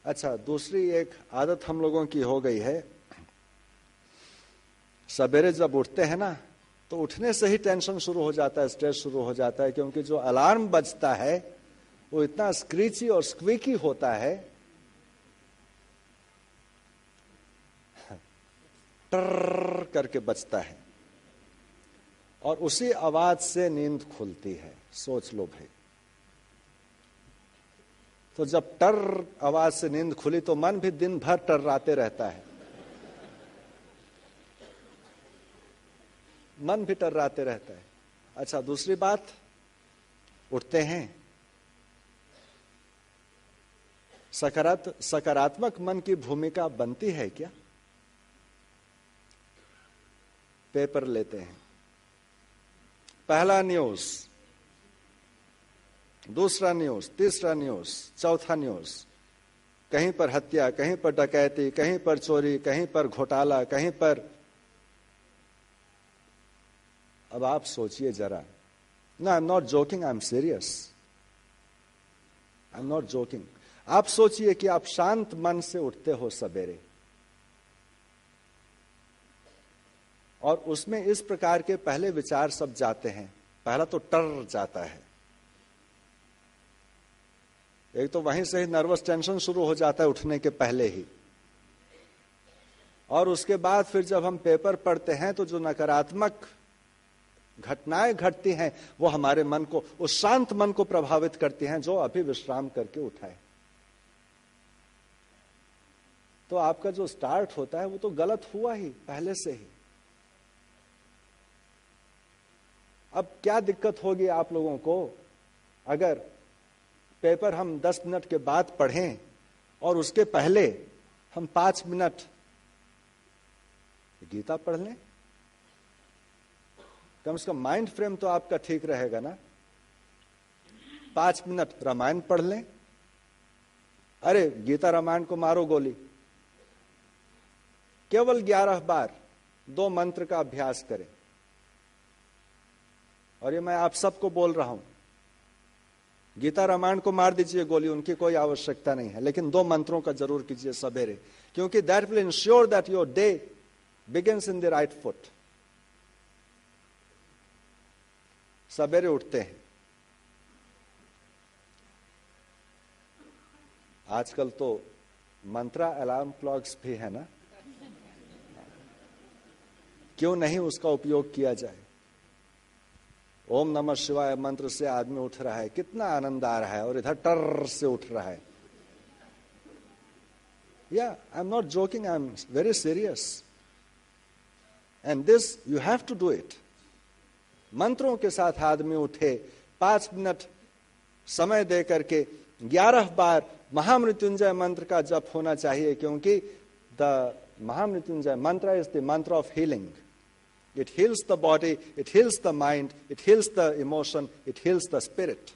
अच्छा, दूसरी एक आदत हम लोगों की हो गई है, सवेरे जब उठते हैं ना तो उठने से ही टेंशन शुरू हो जाता है, स्ट्रेस शुरू हो जाता है, क्योंकि जो अलार्म बजता है वो इतना स्क्रीची और स्क्वीकी होता है, टर करके बजता है, और उसी आवाज से नींद खुलती है। सोच लो भाई, तो जब टर आवाज से नींद खुली तो मन भी दिन भर टर्राते रहता है, मन भी टर्राते रहता है। अच्छा, दूसरी बात, उठते हैं, सकारात्मक मन की भूमिका बनती है क्या? पेपर लेते हैं, पहला न्यूज, दूसरा न्यूज, तीसरा न्यूज, चौथा न्यूज, कहीं पर हत्या, कहीं पर डकैती, कहीं पर चोरी, कहीं पर घोटाला, कहीं पर। अब आप सोचिए जरा, no I am not joking, I am serious, I am not joking. आप सोचिए कि आप शांत मन से उठते हो सवेरे, और उसमें इस प्रकार के पहले विचार सब जाते हैं। पहला तो टर जाता है, एक तो वहीं से ही नर्वस टेंशन शुरू हो जाता है उठने के पहले ही, और उसके बाद फिर जब हम पेपर पढ़ते हैं तो जो नकारात्मक घटनाएं घटती हैं वो हमारे मन को, उस शांत मन को प्रभावित करती हैं जो अभी विश्राम करके उठा है। तो आपका जो स्टार्ट होता है वो तो गलत हुआ ही पहले से ही। अब क्या दिक्कत होगी आप लोगों को अगर पेपर हम 10 मिनट के बाद पढ़ें और उसके पहले हम 5 मिनट गीता पढ़ लें? कम से कम माइंड फ्रेम तो आपका ठीक रहेगा ना। 5 मिनट रामायण पढ़ लें, अरे गीता रामायण को मारो गोली, केवल 11 बार 2 मंत्र का अभ्यास करें। और ये मैं आप सबको बोल रहा हूं, गीता रामायण को मार दीजिए गोली, उनकी कोई आवश्यकता नहीं है, लेकिन 2 मंत्रों का जरूर कीजिए सवेरे, क्योंकि that will ensure that your day begins in the right foot. सवेरे उठते हैं, आजकल तो मंत्रा अलार्म क्लॉक्स भी है ना, क्यों नहीं उसका उपयोग किया जाए। ओम नमः शिवाय मंत्र से आदमी उठ रहा है, कितना आनंद आ रहा है, और इधर टर से उठ रहा है। या I am not joking, I am very serious, and this you have to do it. मंत्रों के साथ आदमी उठे, 5 मिनट समय दे करके 11 बार महामृत्युंजय मंत्र का जप होना चाहिए, क्योंकि द महामृत्युंजय मंत्र इज द मंत्र of healing. It heals the body, it heals the mind, it heals the emotion, it heals the spirit.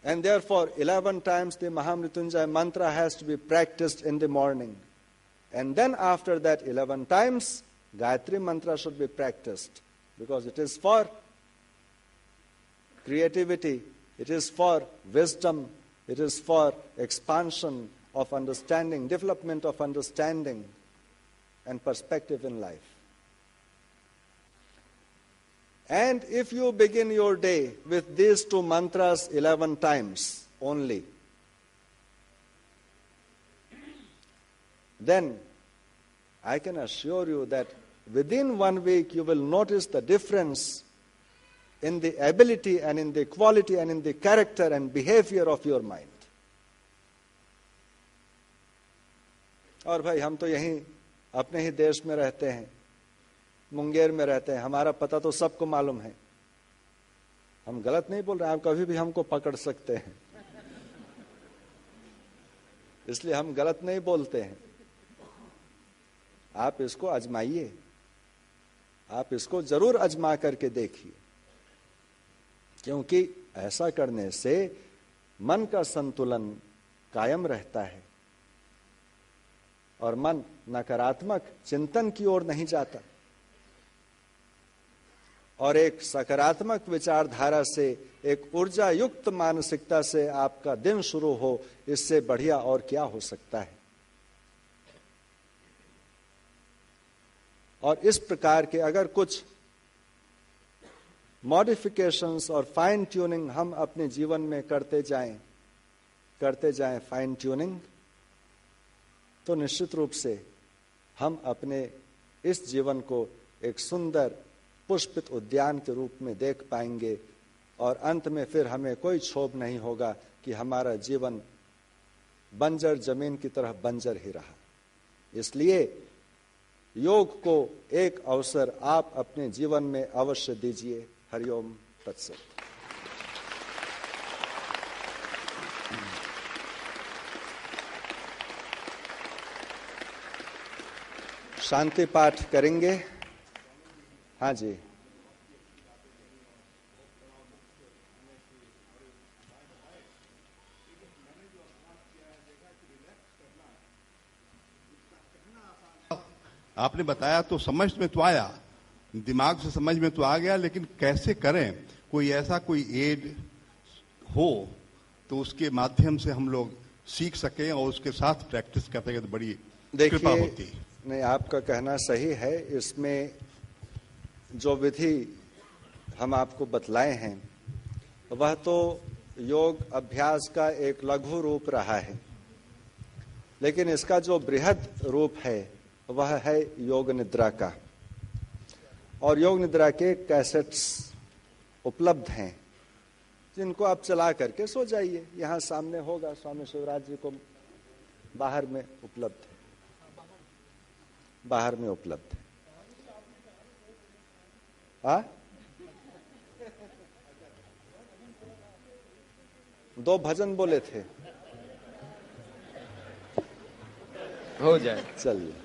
And therefore 11 times the Mahamrityunjaya mantra has to be practiced in the morning. And then after that 11 times Gayatri mantra should be practiced, because it is for creativity, it is for wisdom, it is for expansion of understanding, development of understanding and perspective in life. And if you begin your day with these 2 mantras 11 times only, then I can assure you that within 1 week you will notice the difference in the ability and in the quality and in the character and behavior of your mind. और भाई हम तो यहीं अपने ही देश में रहते हैं, मुंगेर में रहते हैं, हमारा पता तो सबको मालूम है। हम गलत नहीं बोल रहे हैं, आप कभी भी हमको पकड़ सकते हैं, इसलिए हम गलत नहीं बोलते हैं। आप इसको आजमाइए, आप इसको जरूर आजमा करके देखिए, क्योंकि ऐसा करने से मन का संतुलन कायम रहता है और मन नकारात्मक चिंतन की ओर नहीं जाता और एक सकारात्मक विचारधारा से एक ऊर्जा युक्त मानसिकता से आपका दिन शुरू हो, इससे बढ़िया और क्या हो सकता है। और इस प्रकार के अगर कुछ मॉडिफिकेशंस और फाइन ट्यूनिंग हम अपने जीवन में करते जाएं फाइन ट्यूनिंग, तो निश्चित रूप से हम अपने इस जीवन को एक सुंदर पुष्पित उद्यान के रूप में देख पाएंगे और अंत में फिर हमें कोई क्षोभ नहीं होगा कि हमारा जीवन बंजर जमीन की तरह बंजर ही रहा। इसलिए योग को एक अवसर आप अपने जीवन में अवश्य दीजिए। हरिओम तत्सत। शांति पाठ करेंगे। हाँ जी। आपने बताया तो समझ में तो आया, दिमाग से समझ में तो आ गया, लेकिन कैसे करें, कोई ऐसा कोई एड हो तो उसके माध्यम से हम लोग सीख सकें और उसके साथ प्रैक्टिस कर सकें तो बड़ी कृपा होती। नहीं, आपका कहना सही है। इसमें जो विधि हम आपको बतलाए हैं वह तो योग अभ्यास का एक लघु रूप रहा है, लेकिन इसका जो बृहद रूप है वह है योग निद्रा का। और योग निद्रा के कैसेट्स उपलब्ध हैं जिनको आप चला करके सो जाइए। यहाँ सामने होगा, स्वामी शिवराज जी को बाहर में उपलब्ध है, बाहर में उपलब्ध है। दो भजन बोले थे, हो जाए। चलिए।